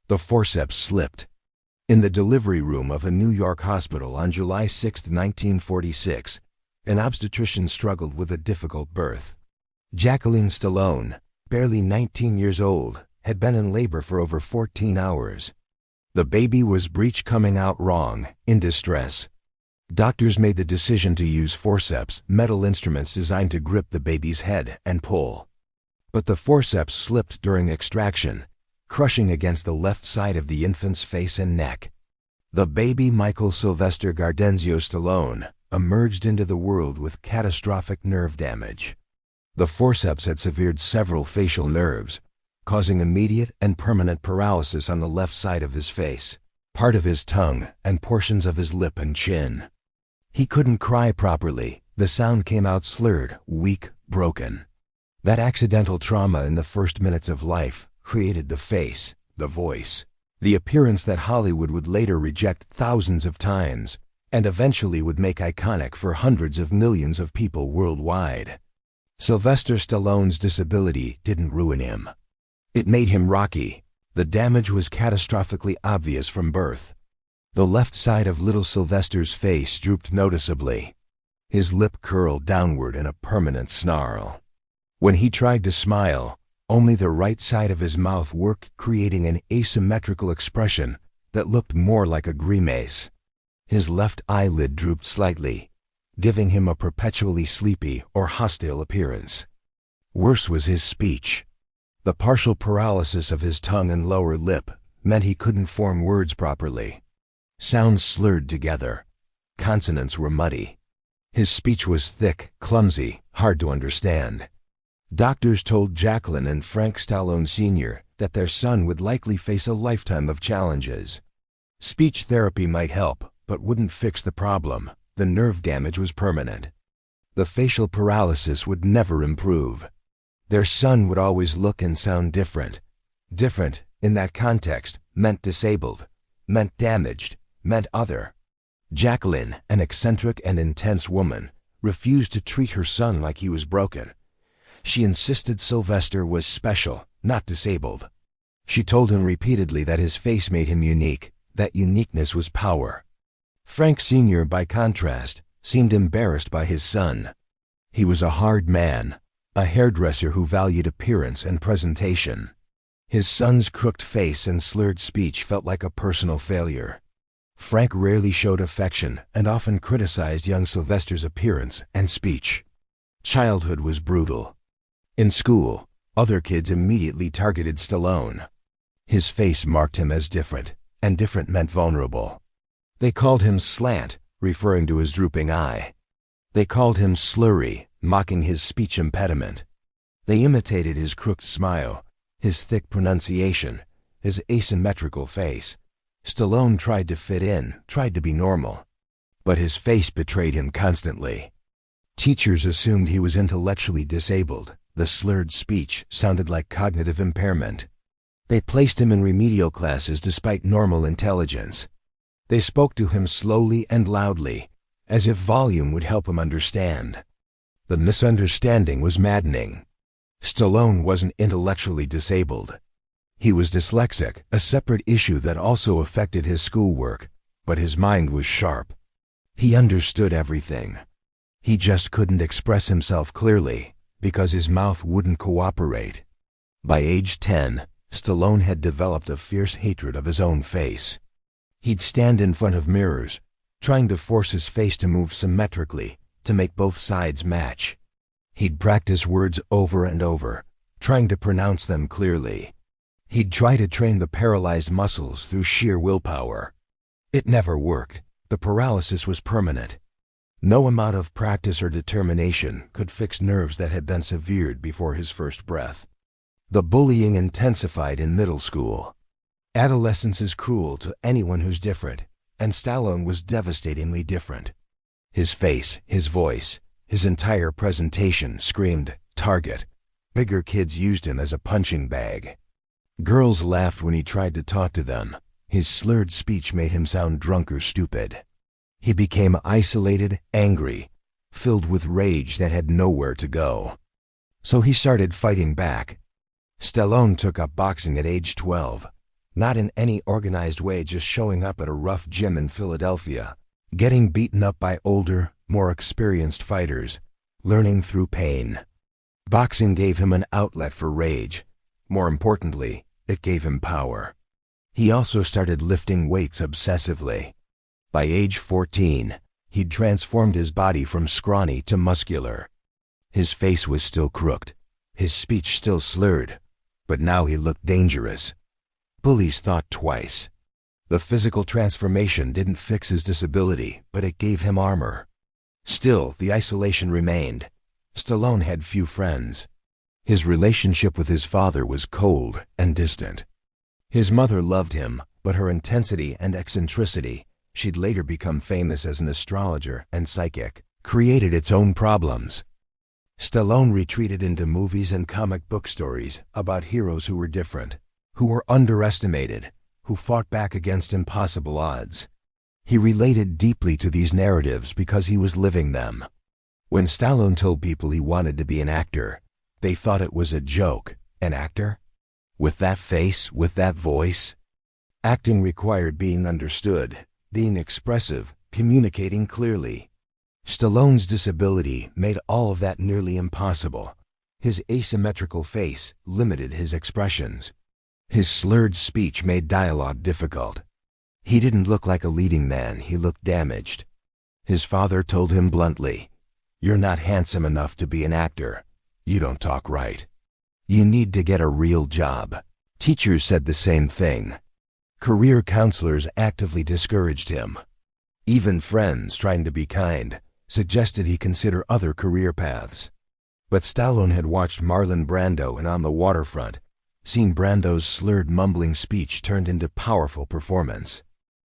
The forceps slipped. In the delivery room of a New York hospital on July 6, 1946, an obstetrician struggled with a difficult birth. Jacqueline Stallone, barely 19 years old, had been in labor for over 14 hours. The baby was breech coming out wrong, in distress. Doctors made the decision to use forceps, metal instruments designed to grip the baby's head and pull. But the forceps slipped during extraction, crushing against the left side of the infant's face and neck. The baby Michael Sylvester Gardenzio Stallone emerged into the world with catastrophic nerve damage. The forceps had severed several facial nerves, causing immediate and permanent paralysis on the left side of his face, part of his tongue, and portions of his lip and chin. He couldn't cry properly. The sound came out slurred, weak, broken. That accidental trauma in the first minutes of life created the face, the voice, the appearance that Hollywood would later reject thousands of times and eventually would make iconic for hundreds of millions of people worldwide. Sylvester Stallone's disability didn't ruin him. It made him Rocky. The damage was catastrophically obvious from birth. The left side of little Sylvester's face drooped noticeably. His lip curled downward in a permanent snarl. When he tried to smile, only the right side of his mouth worked, creating an asymmetrical expression that looked more like a grimace. His left eyelid drooped slightly, giving him a perpetually sleepy or hostile appearance. Worse was his speech. The partial paralysis of his tongue and lower lip meant he couldn't form words properly. Sounds slurred together. Consonants were muddy. His speech was thick, clumsy, hard to understand. Doctors told Jacqueline and Frank Stallone Sr. that their son would likely face a lifetime of challenges. Speech therapy might help, but wouldn't fix the problem. The nerve damage was permanent. The facial paralysis would never improve. Their son would always look and sound different. Different, in that context, meant disabled, meant damaged, meant other. Jacqueline, an eccentric and intense woman, refused to treat her son like he was broken. She insisted Sylvester was special, not disabled. She told him repeatedly that his face made him unique, that uniqueness was power. Frank Sr., by contrast, seemed embarrassed by his son. He was a hard man, a hairdresser who valued appearance and presentation. His son's crooked face and slurred speech felt like a personal failure. Frank rarely showed affection and often criticized young Sylvester's appearance and speech. Childhood was brutal. In school, other kids immediately targeted Stallone. His face marked him as different, and different meant vulnerable. They called him Slant, referring to his drooping eye. They called him Slurry, mocking his speech impediment. They imitated his crooked smile, his thick pronunciation, his asymmetrical face. Stallone tried to fit in, tried to be normal. But his face betrayed him constantly. Teachers assumed he was intellectually disabled. The slurred speech sounded like cognitive impairment. They placed him in remedial classes despite normal intelligence. They spoke to him slowly and loudly, as if volume would help him understand. The misunderstanding was maddening. Stallone wasn't intellectually disabled. He was dyslexic, a separate issue that also affected his schoolwork, but his mind was sharp. He understood everything. He just couldn't express himself clearly, because his mouth wouldn't cooperate. By age 10, Stallone had developed a fierce hatred of his own face. He'd stand in front of mirrors, trying to force his face to move symmetrically, to make both sides match. He'd practice words over and over, trying to pronounce them clearly. He'd try to train the paralyzed muscles through sheer willpower. It never worked. The paralysis was permanent. No amount of practice or determination could fix nerves that had been severed before his first breath. The bullying intensified in middle school. Adolescence is cruel to anyone who's different, and Stallone was devastatingly different. His face, his voice, his entire presentation screamed, "Target." Bigger kids used him as a punching bag. Girls laughed when he tried to talk to them. His slurred speech made him sound drunk or stupid. He became isolated, angry, filled with rage that had nowhere to go. So he started fighting back. Stallone took up boxing at age 12. Not in any organized way, just showing up at a rough gym in Philadelphia, getting beaten up by older, more experienced fighters, learning through pain. Boxing gave him an outlet for rage. More importantly, it gave him power. He also started lifting weights obsessively. By age 14, he'd transformed his body from scrawny to muscular. His face was still crooked, his speech still slurred, but now he looked dangerous. Bullies thought twice. The physical transformation didn't fix his disability, but it gave him armor. Still, the isolation remained. Stallone had few friends. His relationship with his father was cold and distant. His mother loved him, but her intensity and eccentricity, she'd later become famous as an astrologer and psychic, created its own problems. Stallone retreated into movies and comic book stories about heroes who were different, who were underestimated, who fought back against impossible odds. He related deeply to these narratives because he was living them. When Stallone told people he wanted to be an actor, they thought it was a joke. An actor? With that face, with that voice? Acting required being understood, being expressive, communicating clearly. Stallone's disability made all of that nearly impossible. His asymmetrical face limited his expressions. His slurred speech made dialogue difficult. He didn't look like a leading man, he looked damaged. His father told him bluntly, "You're not handsome enough to be an actor. You don't talk right. You need to get a real job." Teachers said the same thing. Career counselors actively discouraged him. Even friends, trying to be kind, suggested he consider other career paths. But Stallone had watched Marlon Brando in On the Waterfront, seen Brando's slurred mumbling speech turned into powerful performance.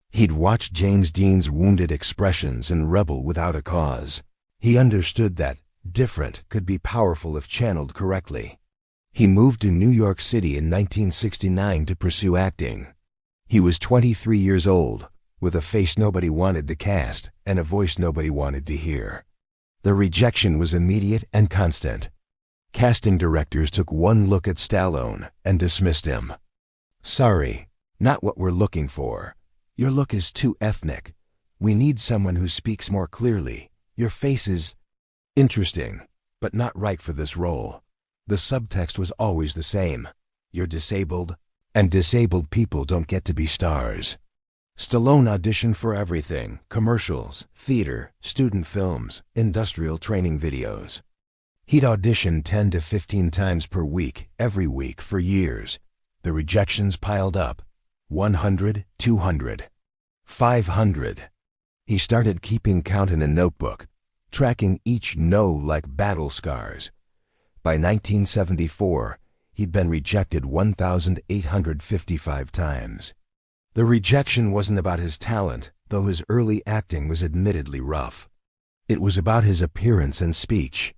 He'd watched James Dean's wounded expressions in Rebel Without a Cause. He understood that different could be powerful if channeled correctly. He moved to New York City in 1969 to pursue acting. He was 23 years old, with a face nobody wanted to cast and a voice nobody wanted to hear. The rejection was immediate and constant. Casting directors took one look at Stallone and dismissed him. "Sorry, not what we're looking for. Your look is too ethnic. We need someone who speaks more clearly. Your face is interesting, but not right for this role." The subtext was always the same. You're disabled, and disabled people don't get to be stars. Stallone auditioned for everything: commercials, theater, student films, industrial training videos. He'd auditioned 10 to 15 times per week, every week for years. The rejections piled up. 100, 200, 500. He started keeping count in a notebook, tracking each no like battle scars. By 1974, he'd been rejected 1,855 times. The rejection wasn't about his talent, though his early acting was admittedly rough. It was about his appearance and speech.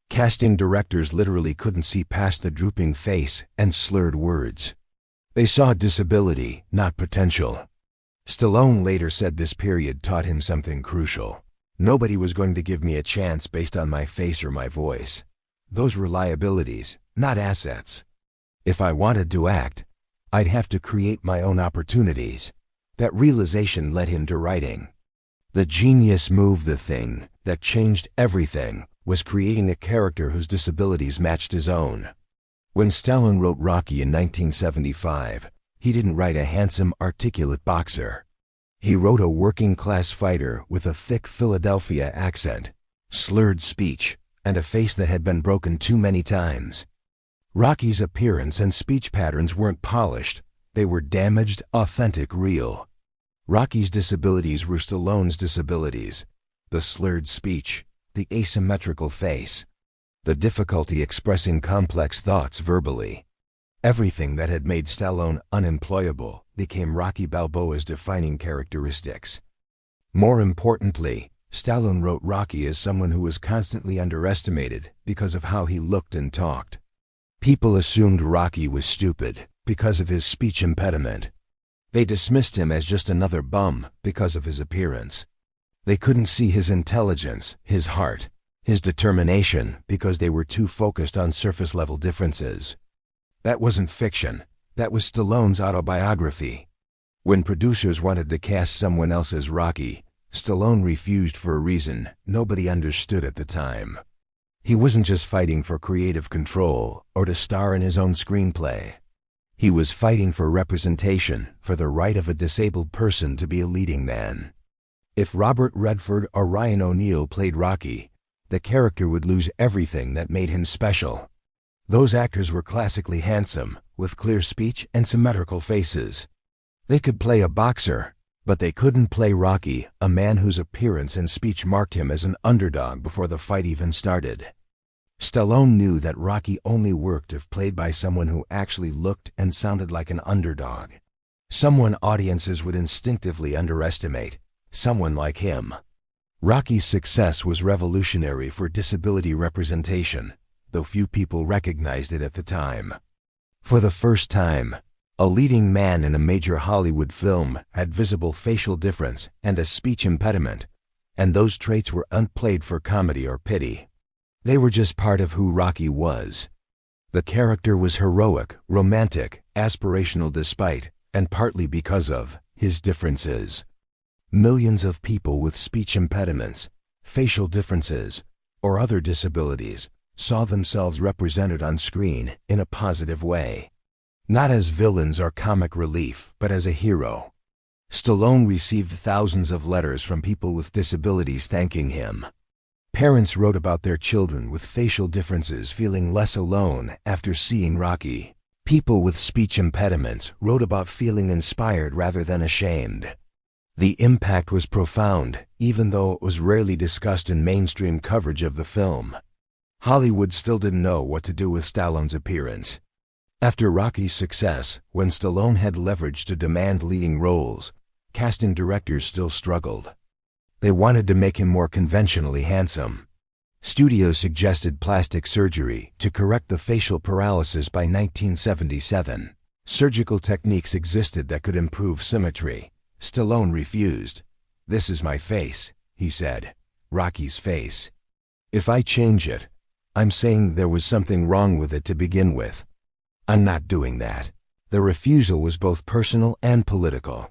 Casting directors literally couldn't see past the drooping face and slurred words. They saw disability, not potential. Stallone later said this period taught him something crucial. Nobody was going to give me a chance based on my face or my voice. Those were liabilities, not assets. If I wanted to act, I'd have to create my own opportunities. That realization led him to writing. The genius move, the thing that changed everything, was creating a character whose disabilities matched his own. When Stallone wrote Rocky in 1975, he didn't write a handsome, articulate boxer. He wrote a working-class fighter with a thick Philadelphia accent, slurred speech, and a face that had been broken too many times. Rocky's appearance and speech patterns weren't polished. They were damaged, authentic, real. Rocky's disabilities were Stallone's disabilities. The slurred speech, the asymmetrical face, the difficulty expressing complex thoughts verbally. Everything that had made Stallone unemployable became Rocky Balboa's defining characteristics. More importantly, Stallone wrote Rocky as someone who was constantly underestimated because of how he looked and talked. People assumed Rocky was stupid because of his speech impediment. They dismissed him as just another bum because of his appearance. They couldn't see his intelligence, his heart, his determination because they were too focused on surface-level differences. That wasn't fiction. That was Stallone's autobiography. When producers wanted to cast someone else as Rocky, Stallone refused for a reason nobody understood at the time. He wasn't just fighting for creative control or to star in his own screenplay. He was fighting for representation, for the right of a disabled person to be a leading man. If Robert Redford or Ryan O'Neal played Rocky, the character would lose everything that made him special. Those actors were classically handsome, with clear speech and symmetrical faces. They could play a boxer, but they couldn't play Rocky, a man whose appearance and speech marked him as an underdog before the fight even started. Stallone knew that Rocky only worked if played by someone who actually looked and sounded like an underdog. Someone audiences would instinctively underestimate. Someone like him. Rocky's success was revolutionary for disability representation, though few people recognized it at the time. For the first time, a leading man in a major Hollywood film had visible facial difference and a speech impediment, and those traits were unplayed for comedy or pity. They were just part of who Rocky was. The character was heroic, romantic, aspirational despite, and partly because of, his differences. Millions of people with speech impediments, facial differences, or other disabilities saw themselves represented on screen in a positive way. Not as villains or comic relief, but as a hero. Stallone received thousands of letters from people with disabilities thanking him. Parents wrote about their children with facial differences feeling less alone after seeing Rocky. People with speech impediments wrote about feeling inspired rather than ashamed. The impact was profound, even though it was rarely discussed in mainstream coverage of the film. Hollywood still didn't know what to do with Stallone's appearance. After Rocky's success, when Stallone had leverage to demand leading roles, casting directors still struggled. They wanted to make him more conventionally handsome. Studios suggested plastic surgery to correct the facial paralysis by 1977. Surgical techniques existed that could improve symmetry. Stallone refused. "This is my face," he said. "Rocky's face. If I change it, I'm saying there was something wrong with it to begin with. I'm not doing that." The refusal was both personal and political.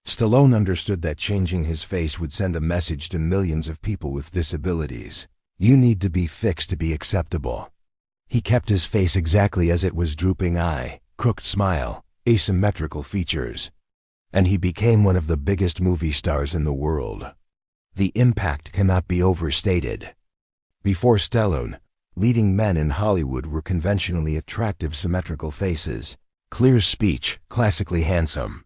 Stallone understood that changing his face would send a message to millions of people with disabilities. You need to be fixed to be acceptable. He kept his face exactly as it was: drooping eye, crooked smile, asymmetrical features. And he became one of the biggest movie stars in the world. The impact cannot be overstated. Before Stallone, leading men in Hollywood were conventionally attractive symmetrical faces, clear speech, classically handsome.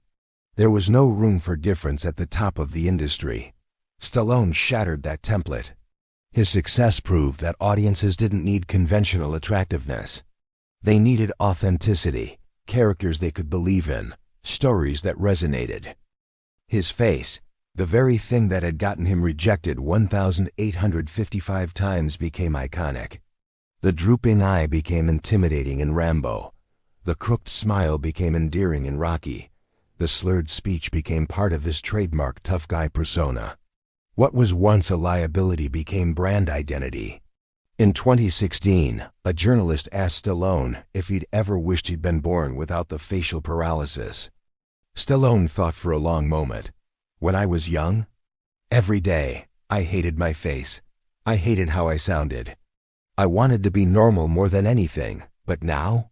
There was no room for difference at the top of the industry. Stallone shattered that template. His success proved that audiences didn't need conventional attractiveness. They needed authenticity, characters they could believe in, stories that resonated. His face, the very thing that had gotten him rejected 1,855 times, became iconic. The drooping eye became intimidating in Rambo. The crooked smile became endearing in Rocky. The slurred speech became part of his trademark tough guy persona. What was once a liability became brand identity. In 2016, a journalist asked Stallone if he'd ever wished he'd been born without the facial paralysis. Stallone thought for a long moment. "When I was young, every day, I hated my face. I hated how I sounded. I wanted to be normal more than anything, but now?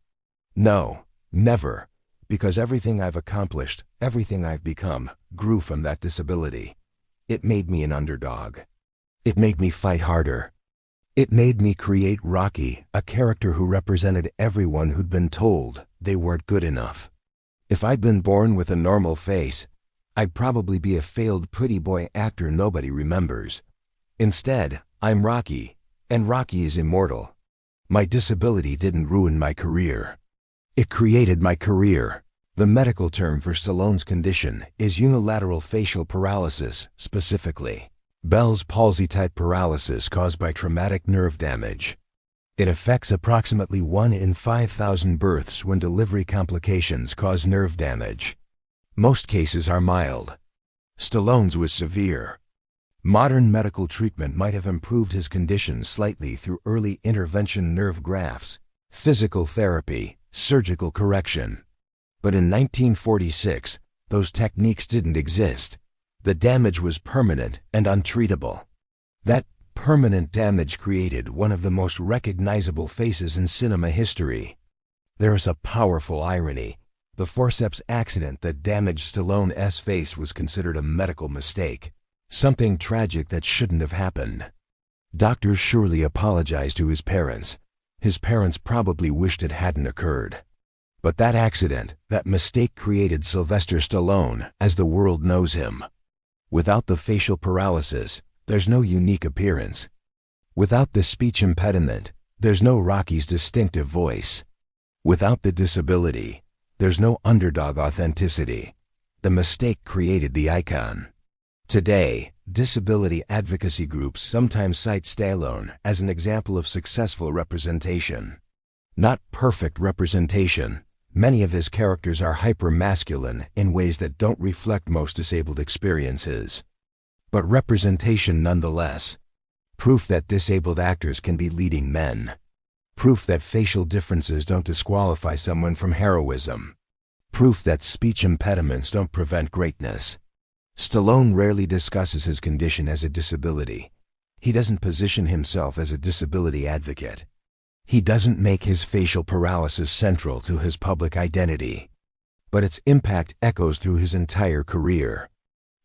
No, never, because everything I've accomplished, everything I've become, grew from that disability. It made me an underdog. It made me fight harder. It made me create Rocky, a character who represented everyone who'd been told they weren't good enough. If I'd been born with a normal face, I'd probably be a failed pretty boy actor nobody remembers. Instead, I'm Rocky, and Rocky is immortal. My disability didn't ruin my career. It created my career." The medical term for Stallone's condition is unilateral facial paralysis, specifically Bell's palsy-type paralysis caused by traumatic nerve damage. It affects approximately 1 in 5,000 births when delivery complications cause nerve damage. Most cases are mild. Stallone's was severe. Modern medical treatment might have improved his condition slightly through early intervention nerve grafts, physical therapy, surgical correction. But in 1946, those techniques didn't exist. The damage was permanent and untreatable. That permanent damage created one of the most recognizable faces in cinema history. There is a powerful irony. The forceps accident that damaged Stallone's face was considered a medical mistake, something tragic that shouldn't have happened. Doctors surely apologized to his parents. His parents probably wished it hadn't occurred. But that accident, that mistake created Sylvester Stallone as the world knows him. Without the facial paralysis, there's no unique appearance. Without the speech impediment, there's no Rocky's distinctive voice. Without the disability, there's no underdog authenticity. The mistake created the icon. Today, disability advocacy groups sometimes cite Stallone as an example of successful representation. Not perfect representation. Many of his characters are hyper-masculine in ways that don't reflect most disabled experiences. But representation nonetheless. Proof that disabled actors can be leading men. Proof that facial differences don't disqualify someone from heroism. Proof that speech impediments don't prevent greatness. Stallone rarely discusses his condition as a disability. He doesn't position himself as a disability advocate. He doesn't make his facial paralysis central to his public identity. But its impact echoes through his entire career.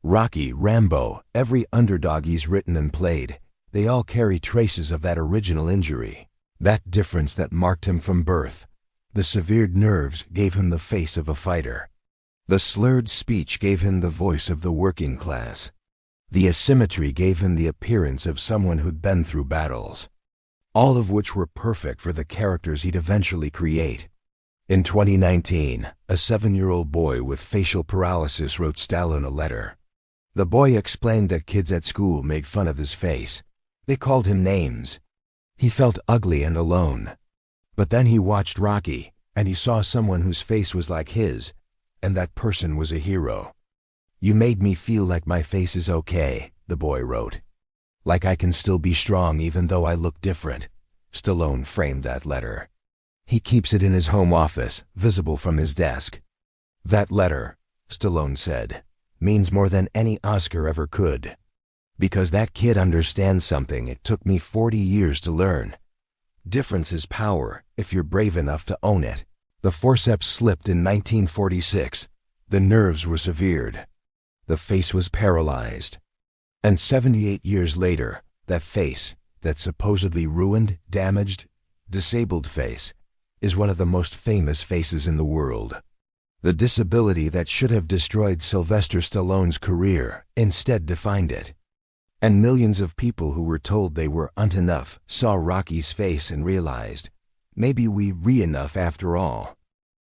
Rocky, Rambo, every underdog he's written and played, they all carry traces of that original injury. That difference that marked him from birth. The severed nerves gave him the face of a fighter. The slurred speech gave him the voice of the working class. The asymmetry gave him the appearance of someone who'd been through battles. All of which were perfect for the characters he'd eventually create. In 2019, a 7-year-old boy with facial paralysis wrote Stallone a letter. The boy explained that kids at school made fun of his face. They called him names. He felt ugly and alone. But then he watched Rocky, and he saw someone whose face was like his, and that person was a hero. "You made me feel like my face is okay," the boy wrote. "Like I can still be strong even though I look different." Stallone framed that letter. He keeps it in his home office, visible from his desk. "That letter," Stallone said, "means more than any Oscar ever could. Because that kid understands something it took me 40 years to learn. Difference is power, if you're brave enough to own it." The forceps slipped in 1946. The nerves were severed. The face was paralyzed. And 78 years later, that face, that supposedly ruined, damaged, disabled face, is one of the most famous faces in the world. The disability that should have destroyed Sylvester Stallone's career instead defined it. And millions of people who were told they were enough saw Rocky's face and realized, maybe we re enough after all.